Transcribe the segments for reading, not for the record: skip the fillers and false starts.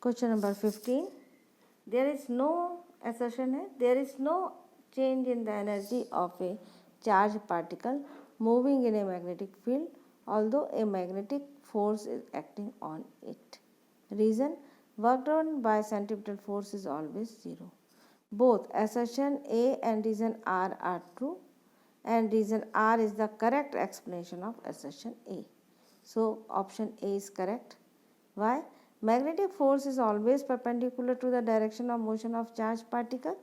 Question number 15, there is no assertion है, there is no change in the energy of a charged particle moving in a magnetic field although a magnetic force is acting on it. Reason, work done by centripetal force is always zero. Both assertion A and reason R are true and reason R is the correct explanation of assertion A. So option A is correct. Why? Magnetic force is always perpendicular to the direction of motion of charged particle.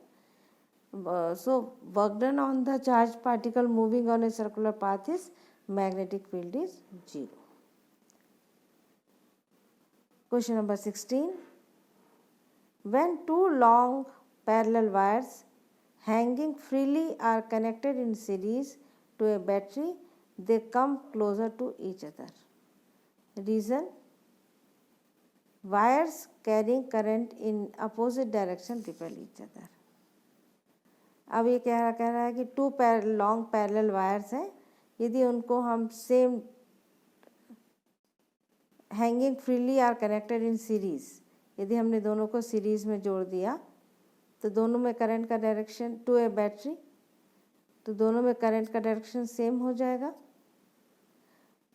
So work done on the charged particle moving on a circular path is magnetic field is 0. Question number 16. When two long parallel wires hanging freely are connected in series to a battery, they come closer to each other. Reason, wires carrying current in opposite direction repel each other. अब ये कह रहा है कि to long parallel wires हैं, यदि उनको हम same hanging freely are connected in series, यदि हमने दोनों को सीरीज़ में जोड़ दिया तो दोनों में करंट का डायरेक्शन टू ए बैटरी, तो दोनों में करंट का डायरेक्शन सेम हो जाएगा,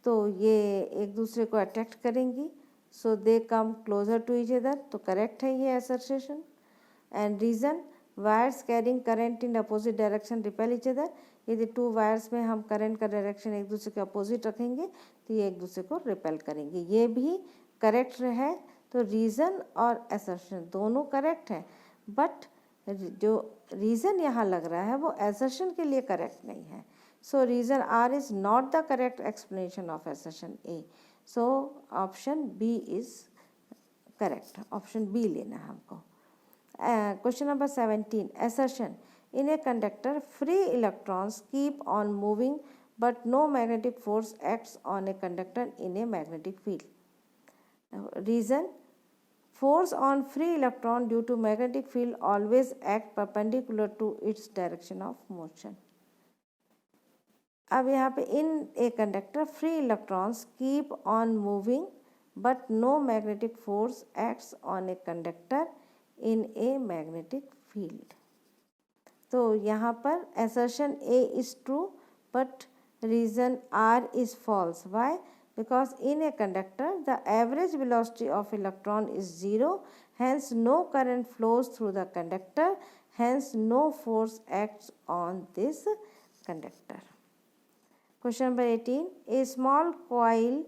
तो ये एक दूसरे को अट्रैक्ट करेंगी, so they come closer to each other, तो करेक्ट है ये assertion. And reason, wires carrying current in opposite direction repel each other, यदि टू वायर्स में हम करंट का डायरेक्शन एक दूसरे के अपोजिट रखेंगे तो ये एक दूसरे को रिपेल करेंगे. ये भी करेक्ट है, तो रीज़न और असर्शन दोनों करेक्ट हैं, बट जो रीज़न यहाँ लग रहा है वो असर्शन के लिए करेक्ट नहीं है. So reason R is not the correct explanation of assertion A. So option B is correct, option B लेना है हमको. Question number 17, assertion, in a conductor free electrons keep on moving but no magnetic force acts on a conductor in a magnetic field. Reason, force on free electron due to magnetic field always act perpendicular to its direction of motion. अब यहाँ पे in a conductor free electrons keep on moving but no magnetic force acts on a conductor in a magnetic field. तो यहाँ पर assertion A is true but reason R is false. Why? Because in a conductor the average velocity of electron is 0, hence no current flows through the conductor, hence no force acts on this conductor. Question number 18, a small coil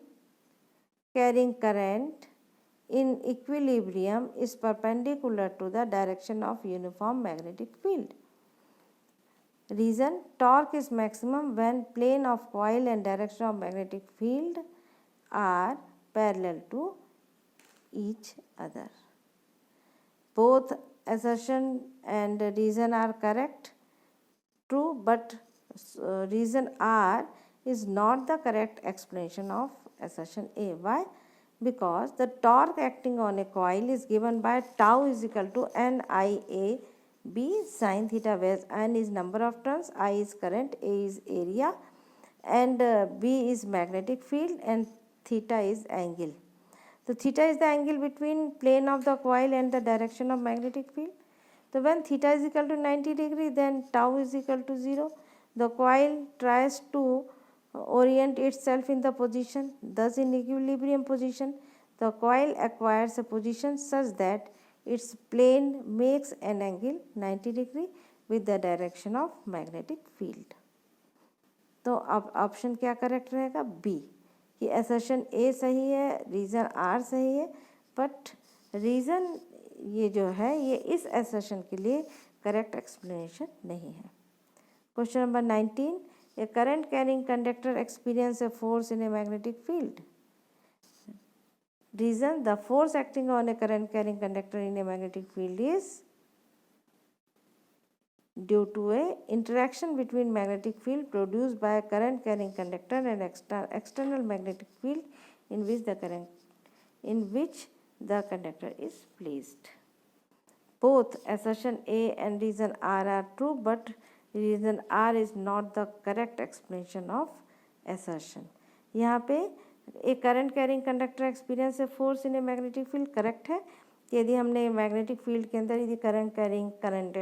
carrying current in equilibrium is perpendicular to the direction of uniform magnetic field. Reason, torque is maximum when plane of coil and direction of magnetic field are parallel to each other. Both assertion and reason are correct, true, but reason R is not the correct explanation of assertion A. Why? Because the torque acting on a coil is given by tau is equal to NIA B sin theta, where N is number of turns, I is current, A is area, and B is magnetic field, and theta is angle. So theta is the angle between plane of the coil and the direction of magnetic field. So when theta is equal to 90 degree, then tau is equal to 0. The coil tries to orient itself in the position, thus in equilibrium position, the coil acquires a position such that its plane makes an angle 90 degree with the direction of magnetic field. तो अब option क्या correct रहेगा? B, कि assertion ए सही है, reason are सही है, but reason ये जो है ये इस असर्शन के लिए करेक्ट एक्सप्लेनेशन नहीं है. Question number 19, a current carrying conductor experience a force in a magnetic field. Reason, the force acting on a current carrying conductor in a magnetic field is due to a interaction between magnetic field produced by a current carrying conductor and external magnetic field in which the conductor is placed. Both assertion A and reason R are true, but reason R is not the correct explanation of assertion. यहाँ पे एक current carrying conductor experience a force in a magnetic field correct है, यदि हमने magnetic field के अंदर यदि current carrying current